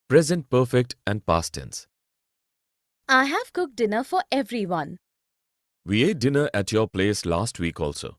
present perfect and past tense. I have cooked dinner for everyone. We ate dinner at your place last week also.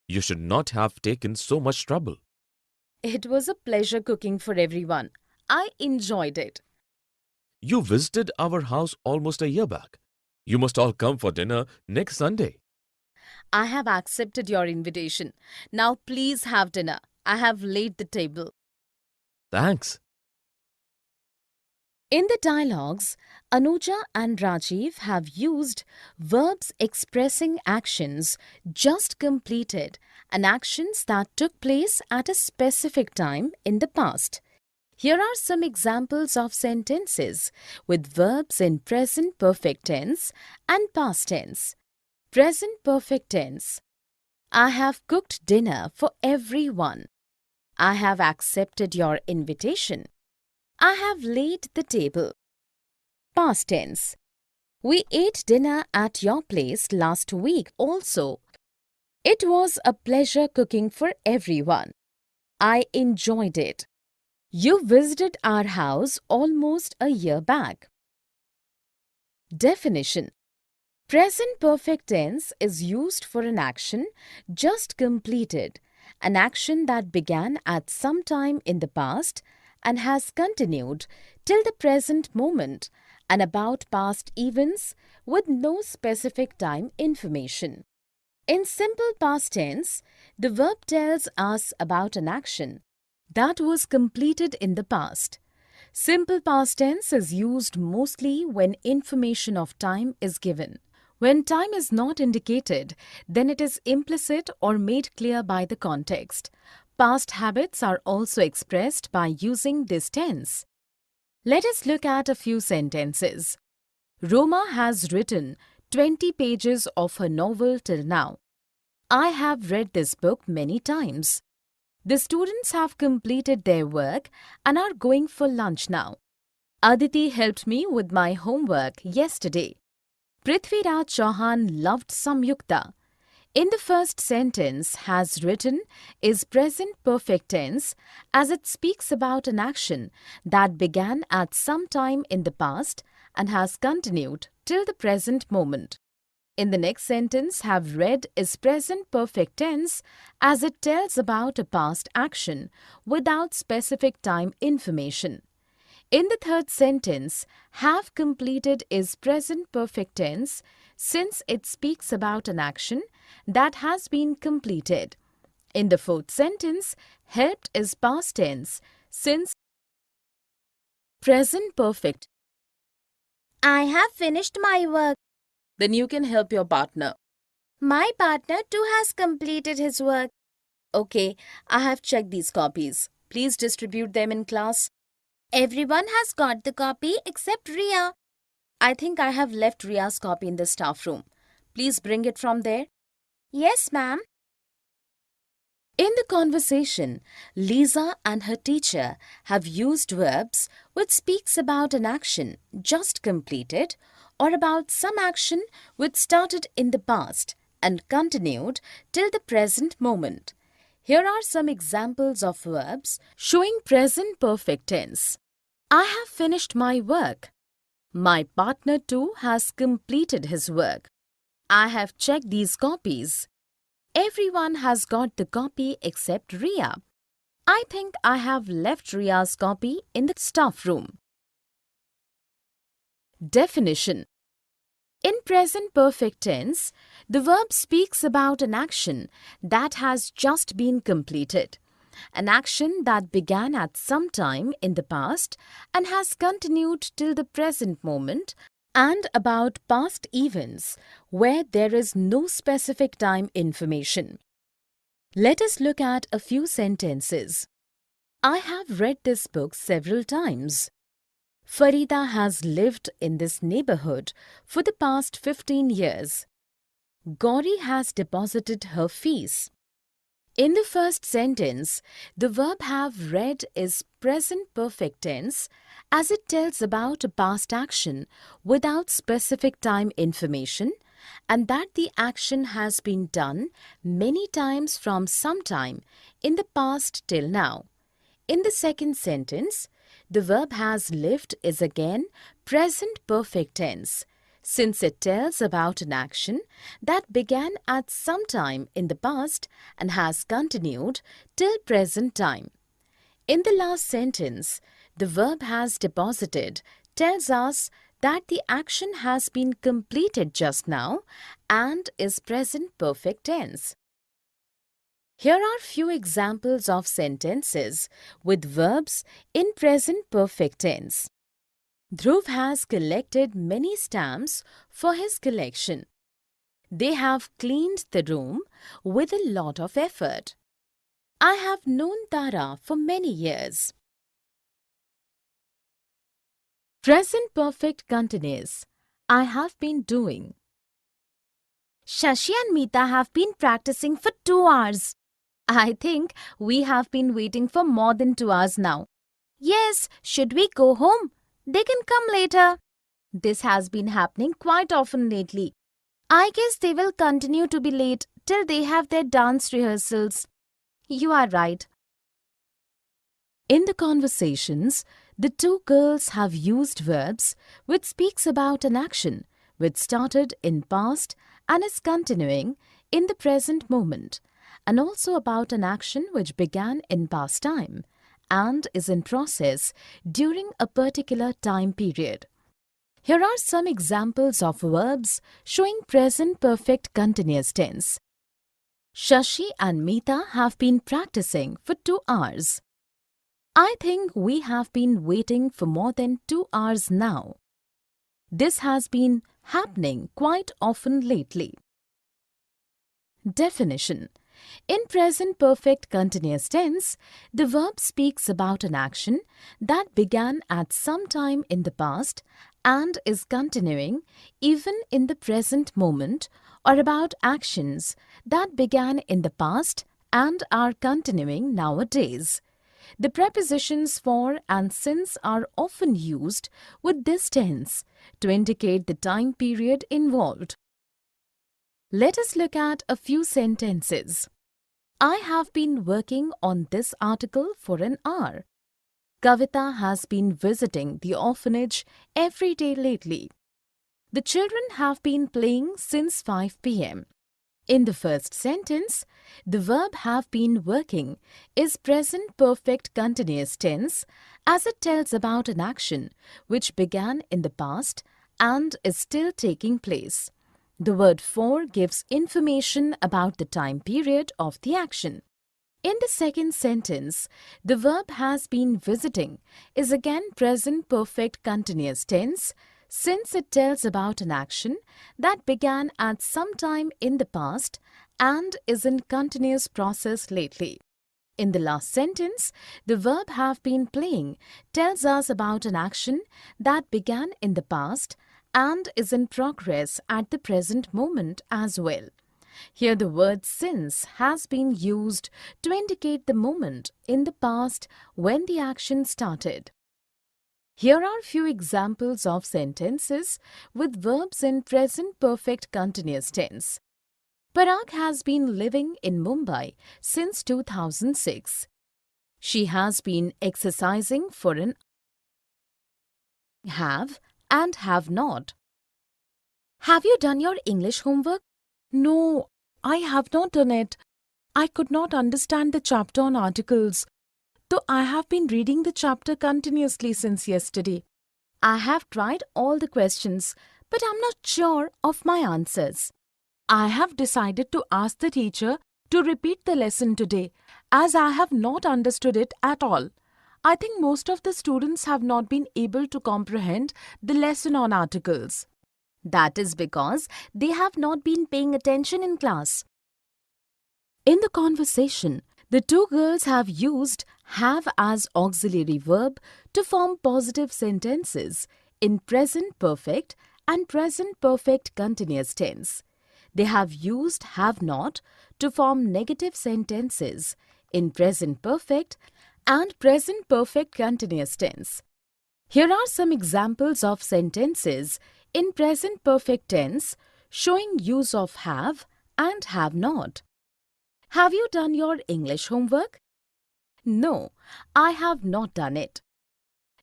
You should not have taken so much trouble. It was a pleasure cooking for everyone. I enjoyed it. You visited our house almost a year back. You must all come for dinner next Sunday. I have accepted your invitation. Now please have dinner. I have laid the table. Thanks. In the dialogues, Anuja and Rajiv have used verbs expressing actions just completed and actions that took place at a specific time in the past. Here are some examples of sentences with verbs in present perfect tense and past tense. Present perfect tense. I have cooked dinner for everyone. I have accepted your invitation. I have laid the table. Past tense. We ate dinner at your place last week also. It was a pleasure cooking for everyone. I enjoyed it. You visited our house almost a year back. Definition. Present perfect tense is used for an action just completed, an action that began at some time in the past and has continued till the present moment, and about past events with no specific time information. In simple past tense, the verb tells us about an action that was completed in the past. Simple past tense is used mostly when information of time is given. When time is not indicated, then it is implicit or made clear by the context. Past habits are also expressed by using this tense. Let us look at a few sentences. Roma has written 20 pages of her novel till now. I have read this book many times. The students have completed their work and are going for lunch now. Aditi helped me with my homework yesterday. Prithviraj Chauhan loved Samyukta. In the first sentence, has written is present perfect tense as it speaks about an action that began at some time in the past and has continued till the present moment. In the next sentence, have read is present perfect tense as it tells about a past action without specific time information. In the third sentence, have completed is present perfect tense since it speaks about an action that has been completed. In the fourth sentence, helped is past tense since present perfect. I have finished my work. Then you can help your partner. My partner too has completed his work. Okay, I have checked these copies. Please distribute them in class. Everyone has got the copy except Ria. I think I have left Ria's copy in the staff room. Please bring it from there. Yes, ma'am. In the conversation, Lisa and her teacher have used verbs which speaks about an action just completed or about some action which started in the past and continued till the present moment. Here are some examples of verbs showing present perfect tense. I have finished my work. My partner too has completed his work. I have checked these copies. Everyone has got the copy except Ria. I think I have left Ria's copy in the staff room. Definition. In present perfect tense, the verb speaks about an action that has just been completed, an action that began at some time in the past and has continued till the present moment, and about past events where there is no specific time information. Let us look at a few sentences. I have read this book several times. Farida has lived in this neighborhood for the past 15 years. Gauri has deposited her fees. In the first sentence, the verb have read is present perfect tense as it tells about a past action without specific time information and that the action has been done many times from some time in the past till now. In the second sentence, the verb has lived is again present perfect tense, since it tells about an action that began at some time in the past and has continued till present time. In the last sentence, the verb has deposited tells us that the action has been completed just now and is present perfect tense. Here are few examples of sentences with verbs in present perfect tense. Dhruv has collected many stamps for his collection. They have cleaned the room with a lot of effort. I have known Tara for many years. Present perfect continuous. I have been doing. Shashi and Meeta have been practicing for 2 hours. I think we have been waiting for more than 2 hours now. Yes, should we go home? They can come later. This has been happening quite often lately. I guess they will continue to be late till they have their dance rehearsals. You are right. In the conversations, the two girls have used verbs which speaks about an action which started in past and is continuing in the present moment, and also about an action which began in past time and is in process during a particular time period. Here are some examples of verbs showing present perfect continuous tense. Shashi and Meeta have been practicing for 2 hours. I think we have been waiting for more than 2 hours now. This has been happening quite often lately. Definition. In present perfect continuous tense, the verb speaks about an action that began at some time in the past and is continuing even in the present moment, or about actions that began in the past and are continuing nowadays. The prepositions for and since are often used with this tense to indicate the time period involved. Let us look at a few sentences. I have been working on this article for an hour. Kavita has been visiting the orphanage every day lately. The children have been playing since 5 p.m. In the first sentence, the verb have been working is present perfect continuous tense as it tells about an action which began in the past and is still taking place. The word for gives information about the time period of the action. In the second sentence, the verb has been visiting is again present perfect continuous tense since it tells about an action that began at some time in the past and is in continuous process lately. In the last sentence, the verb have been playing tells us about an action that began in the past and is in progress at the present moment as well. Here the word since has been used to indicate the moment in the past when the action started. Here are few examples of sentences with verbs in present perfect continuous tense. Parag has been living in Mumbai since 2006. She has been exercising for an have and have not. Have you done your English homework? No, I have not done it. I could not understand the chapter on articles, though I have been reading the chapter continuously since yesterday. I have tried all the questions, but I'm not sure of my answers. I have decided to ask the teacher to repeat the lesson today, as I have not understood it at all. I think most of the students have not been able to comprehend the lesson on articles. That is because they have not been paying attention in class. In the conversation, the two girls have used have as auxiliary verb to form positive sentences in present perfect and present perfect continuous tense. They have used have not to form negative sentences in present perfect and present perfect continuous tense. Here are some examples of sentences in present perfect tense showing use of have and have not. Have you done your English homework? No, I have not done it.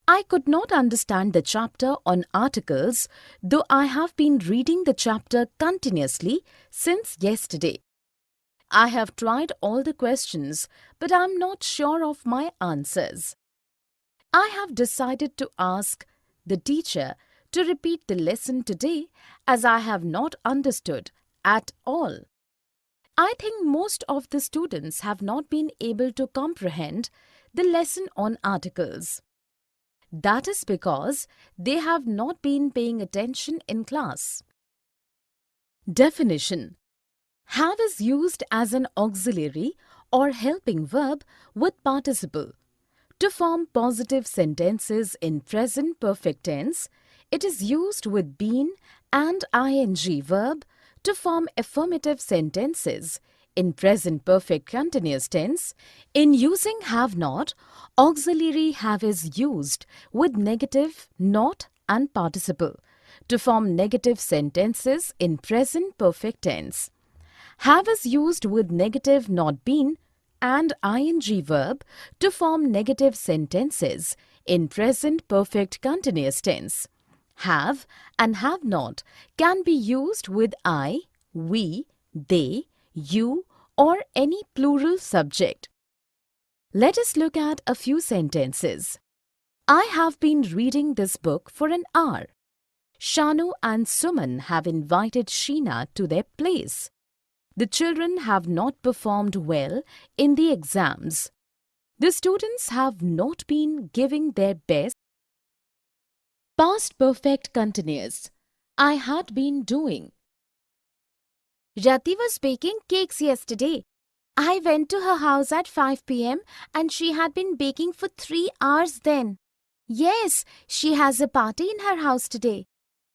I could not understand the chapter on articles, though I have been reading the chapter continuously since yesterday. I have tried all the questions, but I am not sure of my answers. I have decided to ask the teacher to repeat the lesson today as I have not understood at all. I think most of the students have not been able to comprehend the lesson on articles. That is because they have not been paying attention in class. Definition: have is used as an auxiliary or helping verb with participle. To form positive sentences in present perfect tense, it is used with been and ing verb. To form affirmative sentences in present perfect continuous tense, in using have not, auxiliary have is used with negative, not and participle. To form negative sentences in present perfect tense, have is used with negative not been and ing verb to form negative sentences in present perfect continuous tense. Have and have not can be used with I, we, they, you or any plural subject. Let us look at a few sentences. I have been reading this book for an hour. Shanu and Suman have invited Sheena to their place. The children have not performed well in the exams. The students have not been giving their best. Past perfect continuous. I had been doing. Rati was baking cakes yesterday. I went to her house at 5 p.m. and she had been baking for 3 hours then. Yes, she has a party in her house today.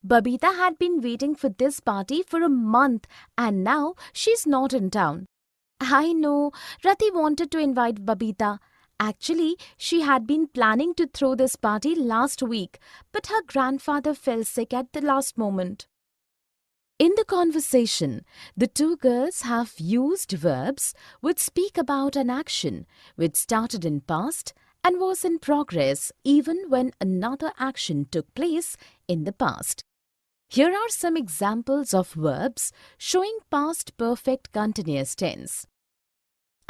Babita had been waiting for this party for a month and now she's not in town. I know, Rati wanted to invite Babita. Actually, she had been planning to throw this party last week, but her grandfather fell sick at the last moment. In the conversation, the two girls have used verbs which speak about an action which started in past and was in progress even when another action took place in the past. Here are some examples of verbs showing past perfect continuous tense.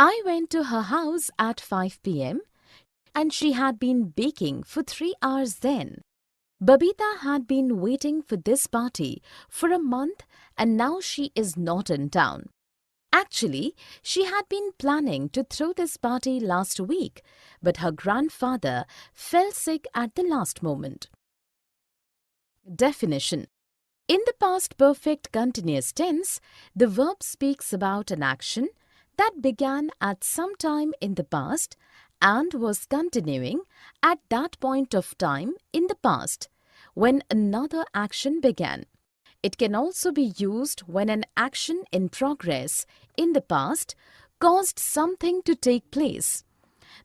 I went to her house at 5 p.m. and she had been baking for 3 hours then. Babita had been waiting for this party for a month and now she is not in town. Actually, she had been planning to throw this party last week, but her grandfather fell sick at the last moment. Definition: in the past perfect continuous tense, the verb speaks about an action that began at some time in the past and was continuing at that point of time in the past when another action began. It can also be used when an action in progress in the past caused something to take place.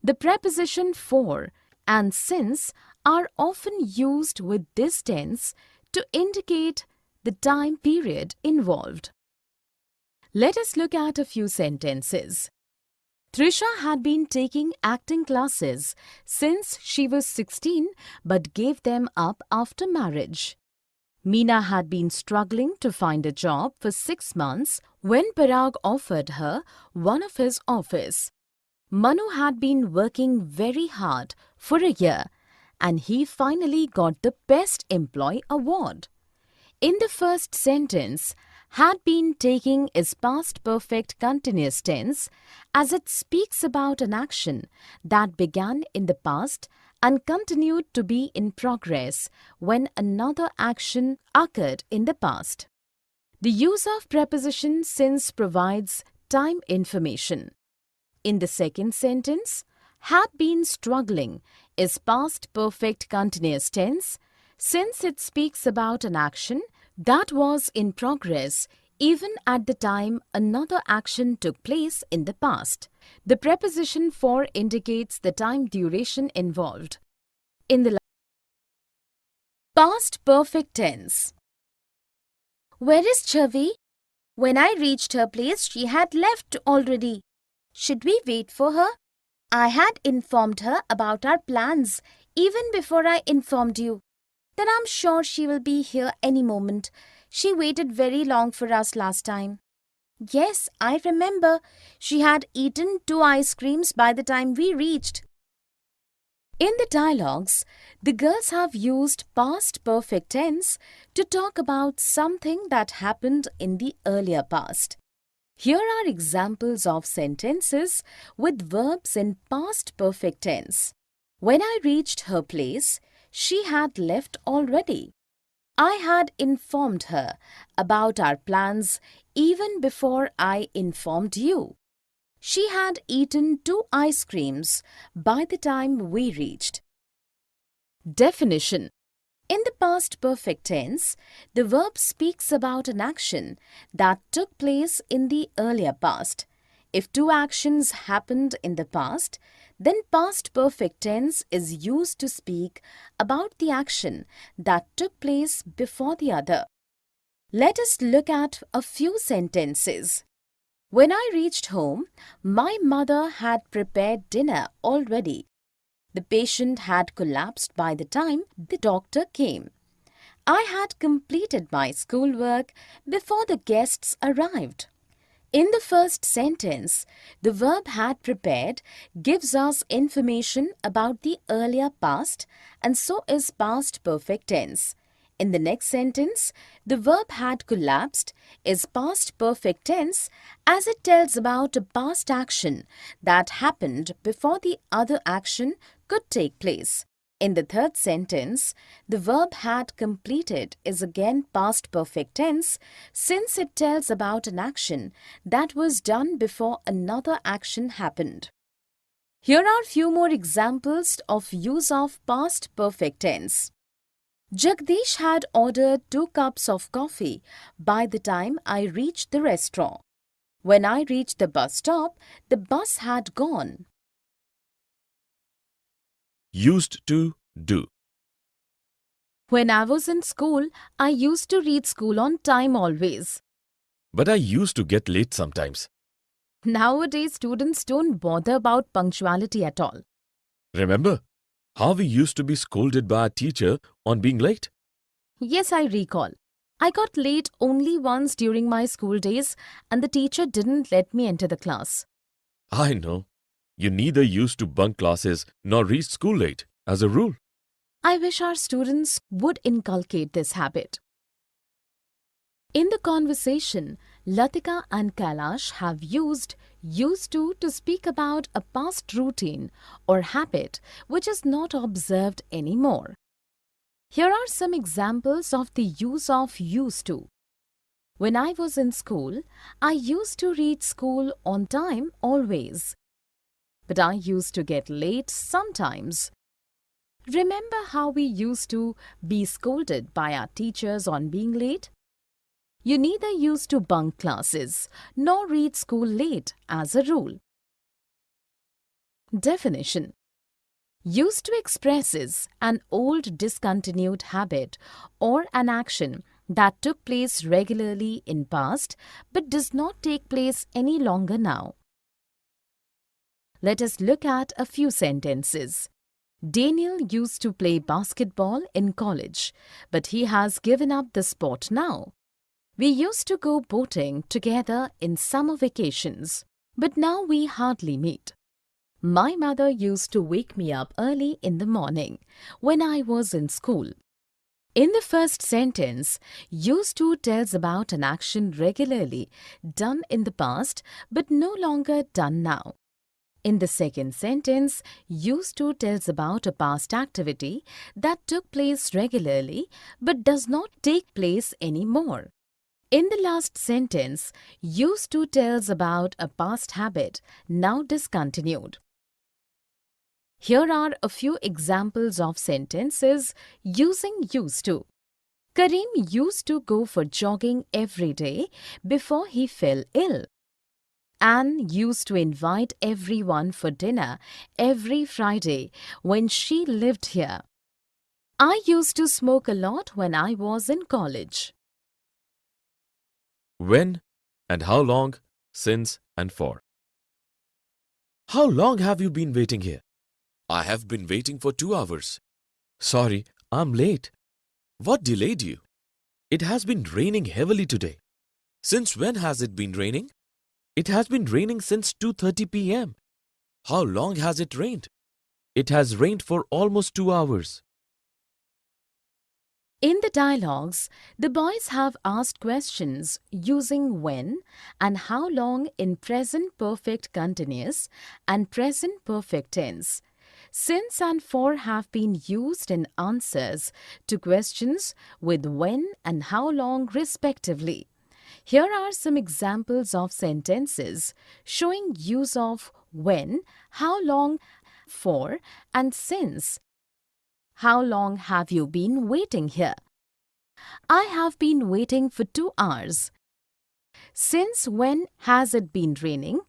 The preposition for and since are often used with this tense to indicate the time period involved. Let us look at a few sentences. Trisha had been taking acting classes since she was 16 but gave them up after marriage. Meena had been struggling to find a job for 6 months when Parag offered her one of his office. Manu had been working very hard for a year and he finally got the Best Employee Award. In the first sentence, had been taking is past perfect continuous tense as it speaks about an action that began in the past and continued to be in progress when another action occurred in the past. The use of preposition since provides time information. In the second sentence, had been struggling is past perfect continuous tense since it speaks about an action that was in progress even at the time another action took place in the past. The preposition for indicates the time duration involved. In the past perfect tense. Where is Chavi? When I reached her place, she had left already. Should we wait for her? I had informed her about our plans even before I informed you. Then I'm sure she will be here any moment. She waited very long for us last time. Yes, I remember. She had eaten 2 ice creams by the time we reached. In the dialogues, the girls have used past perfect tense to talk about something that happened in the earlier past. Here are examples of sentences with verbs in past perfect tense. When I reached her place, she had left already. I had informed her about our plans even before I informed you. She had eaten 2 ice creams by the time we reached. Definition. In the past perfect tense, the verb speaks about an action that took place in the earlier past. If two actions happened in the past, then past perfect tense is used to speak about the action that took place before the other. Let us look at a few sentences. When I reached home, my mother had prepared dinner already. The patient had collapsed by the time the doctor came. I had completed my schoolwork before the guests arrived. In the first sentence, the verb had prepared gives us information about the earlier past and so is past perfect tense. In the next sentence, the verb had collapsed is past perfect tense as it tells about a past action that happened before the other action could take place. In the third sentence, the verb had completed is again past perfect tense since it tells about an action that was done before another action happened. Here are few more examples of use of past perfect tense. Jagdish had ordered 2 cups of coffee by the time I reached the restaurant. When I reached the bus stop, the bus had gone. Used to do. When I was in school, I used to reach school on time always. But I used to get late sometimes. Nowadays, students don't bother about punctuality at all. Remember how we used to be scolded by our teacher on being late? Yes, I recall. I got late only once during my school days and the teacher didn't let me enter the class. I know. You neither used to bunk classes nor reach school late, as a rule. I wish our students would inculcate this habit. In the conversation, Latika and Kailash have used to speak about a past routine or habit which is not observed anymore. Here are some examples of the use of used to. When I was in school, I used to reach school on time always. But I used to get late sometimes. Remember how we used to be scolded by our teachers on being late? You neither used to bunk classes nor reach school late as a rule. Definition. Used to expresses an old discontinued habit or an action that took place regularly in past but does not take place any longer now. Let us look at a few sentences. Daniel used to play basketball in college, but he has given up the sport now. We used to go boating together in summer vacations, but now we hardly meet. My mother used to wake me up early in the morning when I was in school. In the first sentence, used to tells about an action regularly done in the past but no longer done now. In the second sentence, used to tells about a past activity that took place regularly but does not take place anymore. In the last sentence, used to tells about a past habit now discontinued. Here are a few examples of sentences using used to. Karim used to go for jogging every day before he fell ill. Anne used to invite everyone for dinner every Friday when she lived here. I used to smoke a lot when I was in college. When and how long, since and for. How long have you been waiting here? I have been waiting for 2 hours. Sorry, I'm late. What delayed you? It has been raining heavily today. Since when has it been raining? It has been raining since 2:30 p.m. How long has it rained? It has rained for almost 2 hours. In the dialogues, the boys have asked questions using when and how long in present perfect continuous and present perfect tense. Since and for have been used in answers to questions with when and how long respectively. Here are some examples of sentences showing use of when, how long, for, and since. How long have you been waiting here? I have been waiting for 2 hours. Since when has it been raining?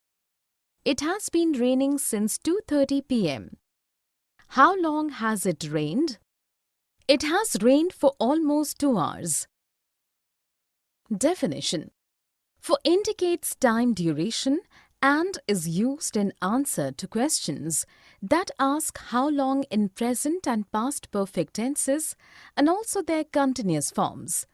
It has been raining since 2:30 p.m. How long has it rained? It has rained for almost 2 hours. Definition: for indicates time duration and is used in answer to questions that ask how long in present and past perfect tenses and also their continuous forms.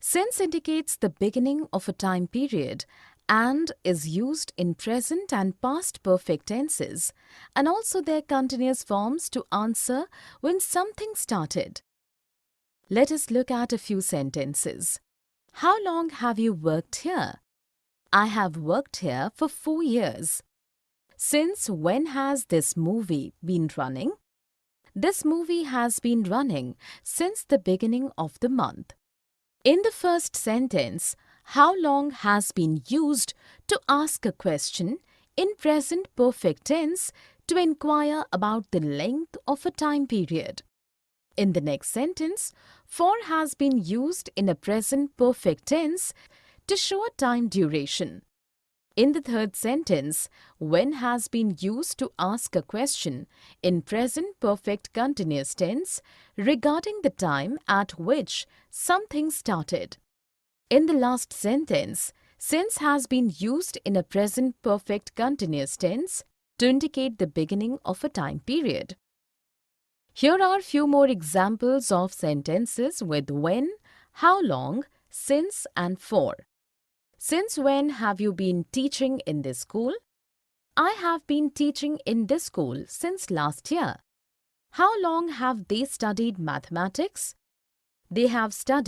Since indicates the beginning of a time period and is used in present and past perfect tenses and also their continuous forms to answer when something started. Let us look at a few sentences. How long have you worked here? I have worked here for 4 years. Since when has this movie been running? This movie has been running since the beginning of the month. In the first sentence, how long has been used to ask a question in present perfect tense to inquire about the length of a time period. In the next sentence, for has been used in a present perfect tense to show a time duration. In the third sentence, when has been used to ask a question in present perfect continuous tense regarding the time at which something started. In the last sentence, since has been used in a present perfect continuous tense to indicate the beginning of a time period. Here are few more examples of sentences with when, how long, since and for. Since when have you been teaching in this school? I have been teaching in this school since last year. How long have they studied mathematics? They have studied